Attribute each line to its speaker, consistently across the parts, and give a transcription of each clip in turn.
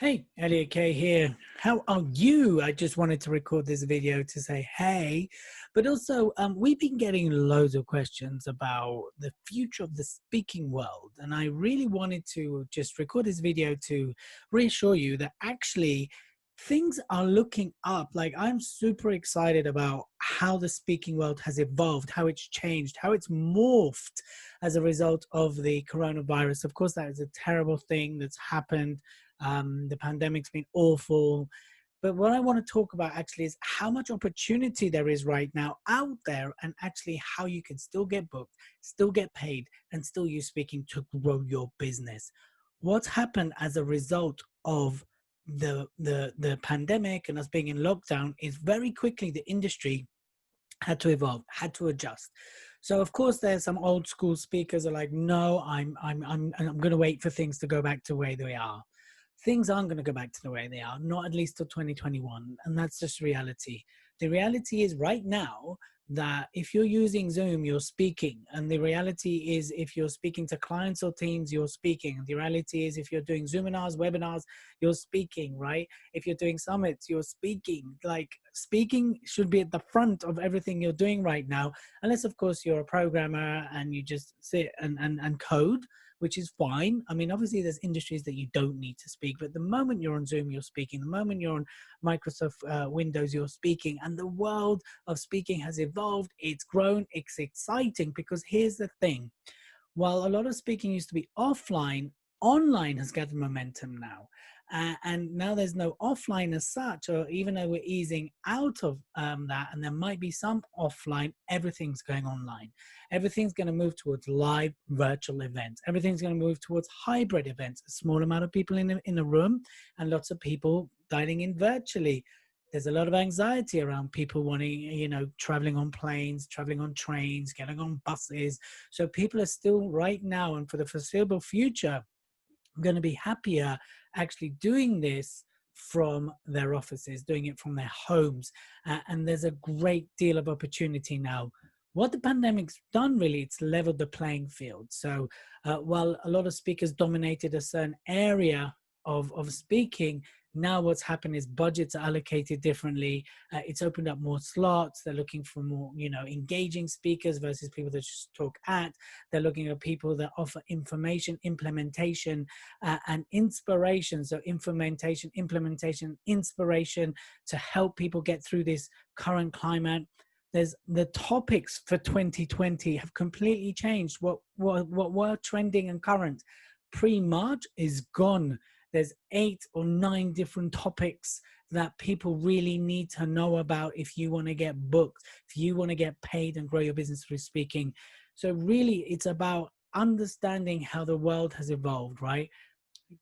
Speaker 1: Hey, Elliot Kay here. How are you? I just wanted to record this video to say hey, but also we've been getting loads of questions about the future of the speaking world, and I really wanted to just record this video to reassure you that actually things are looking up. Like, I'm super excited about how the speaking world has evolved, how it's changed, how it's morphed as a result of the coronavirus. Of course, that is a terrible thing that's happened. The pandemic's been awful. But what I want to talk about actually is how much opportunity there is right now out there, and actually how you can still get booked, still get paid, and still use speaking to grow your business. What's happened as a result of the pandemic and us being in lockdown is very quickly the industry had to evolve, had to adjust. So of course there's some old school speakers are like, no, I'm going to wait for things to go back to where they are. Things aren't going to go back to the way they are, not at least till 2021. And that's just reality. The reality is right now that if you're using Zoom, you're speaking. And the reality is if you're speaking to clients or teams, you're speaking. And the reality is if you're doing Zoominars, webinars, you're speaking, right? If you're doing summits, you're speaking. Like, speaking should be at the front of everything you're doing right now. Unless, of course, you're a programmer and you just sit and code, which is fine. I mean, obviously there's industries that you don't need to speak, but the moment you're on Zoom, you're speaking. The moment you're on Microsoft Windows, you're speaking. And the world of speaking has evolved. It's grown. It's exciting because here's the thing. While a lot of speaking used to be offline, online has gathered momentum now. And now there's no offline as such, or even though we're easing out of that, and there might be some offline, everything's going online. Everything's going to move towards live virtual events. Everything's going to move towards hybrid events, a small amount of people in a room and lots of people dialing in virtually. There's a lot of anxiety around people wanting, traveling on planes, traveling on trains, getting on buses. So people are still right now and for the foreseeable future going to be happier actually doing this from their offices, doing it from their homes. And there's a great deal of opportunity now. What the pandemic's done, really, it's leveled the playing field. So while a lot of speakers dominated a certain area of speaking, now what's happened is budgets are allocated differently. It's opened up more slots. They're looking for more, engaging speakers versus people that just talk at. They're looking at people that offer information, implementation, and inspiration. So implementation, inspiration to help people get through this current climate. There's the topics for 2020 have completely changed. What were trending and current pre-March is gone. There's 8 or 9 different topics that people really need to know about if you want to get booked, if you want to get paid and grow your business through speaking. So really, it's about understanding how the world has evolved, right?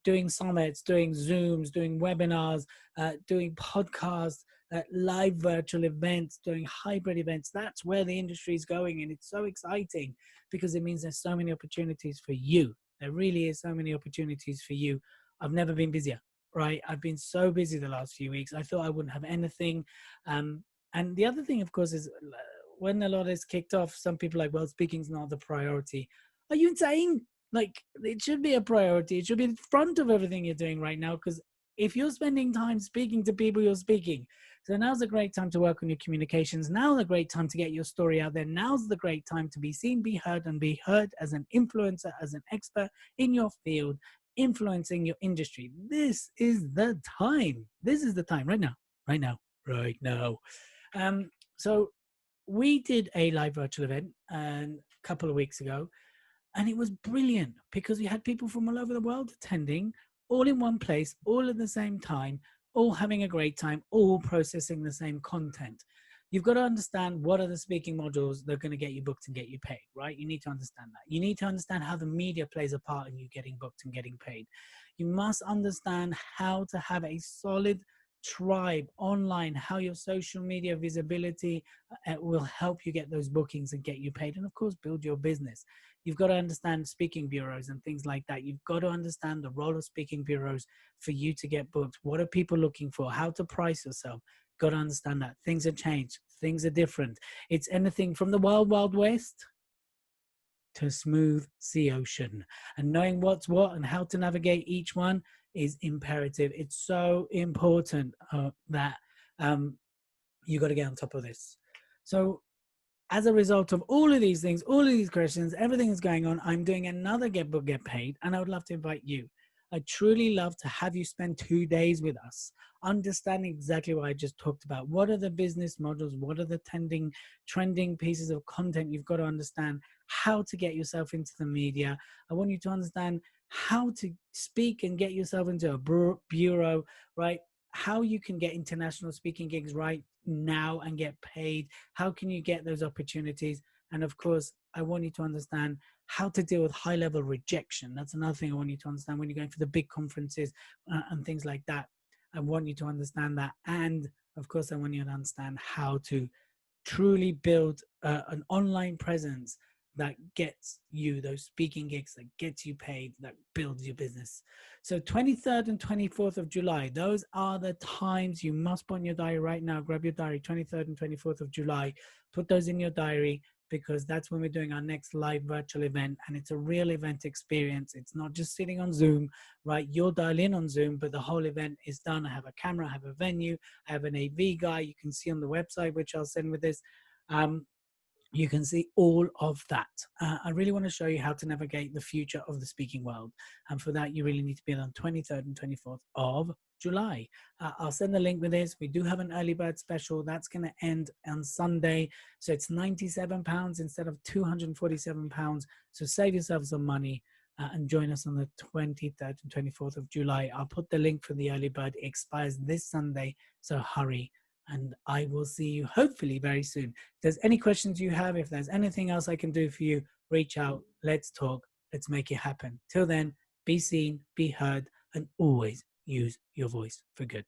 Speaker 1: Doing summits, doing Zooms, doing webinars, doing podcasts, live virtual events, doing hybrid events. That's where the industry is going. And it's so exciting because it means there's so many opportunities for you. There really is so many opportunities for you. I've never been busier, right? I've been so busy the last few weeks. I thought I wouldn't have anything. And the other thing, of course, is when a lot is kicked off, some people are like, well, speaking's not the priority. Are you insane? Like, it should be a priority. It should be in front of everything you're doing right now, because if you're spending time speaking to people, you're speaking. So now's a great time to work on your communications. Now's a great time to get your story out there. Now's the great time to be seen, be heard, and be heard as an influencer, as an expert in your field, influencing your industry. This is the time. This is the time right now, right now, right now. So we did a live virtual event a couple of weeks ago, and it was brilliant because we had people from all over the world attending, all in one place, all at the same time, all having a great time, all processing the same content. You've got to understand what are the speaking modules that are going to get you booked and get you paid, right? You need to understand that. You need to understand how the media plays a part in you getting booked and getting paid. You must understand how to have a solid tribe online, how your social media visibility will help you get those bookings and get you paid. And of course, build your business. You've got to understand speaking bureaus and things like that. You've got to understand the role of speaking bureaus for you to get booked. What are people looking for? How to price yourself? Got to understand that things have changed. Things are different. It's anything from the wild, wild west to smooth the ocean. And knowing what's what and how to navigate each one is imperative. It's so important that you got to get on top of this. So as a result of all of these things, all of these questions, everything is going on, I'm doing another Get Booked, Get Paid, and I would love to invite you. I'd truly love to have you spend 2 days with us, understanding exactly what I just talked about. What are the business models? What are the trending pieces of content you've got to understand? How to get yourself into the media. I want you to understand how to speak and get yourself into a bureau, right? How you can get international speaking gigs right now and get paid. How can you get those opportunities? And of course, I want you to understand how to deal with high level rejection. That's another thing I want you to understand when you're going for the big conferences and things like that. I want you to understand that. And of course, I want you to understand how to truly build an online presence that gets you those speaking gigs, that gets you paid, that builds your business. So 23rd and 24th of July, those are the times you must put in your diary right now. Grab your diary, 23rd and 24th of July. Put those in your diary, because that's when we're doing our next live virtual event, and it's a real event experience. It's not just sitting on Zoom, right? You'll dial in on Zoom, but the whole event is done. I have a camera, I have a venue, I have an AV guy. You can see on the website, which I'll send with this. You can see all of that. I really want to show you how to navigate the future of the speaking world. And for that, you really need to be on 23rd and 24th of July. I'll send the link with this. We do have an early bird special. That's going to end on Sunday. So it's £97 instead of £247. So save yourself some money and join us on the 23rd and 24th of July. I'll put the link for the early bird. It expires this Sunday, so hurry. And I will see you hopefully very soon. If there's any questions you have, if there's anything else I can do for you, reach out, let's talk, let's make it happen. Till then, be seen, be heard, and always use your voice for good.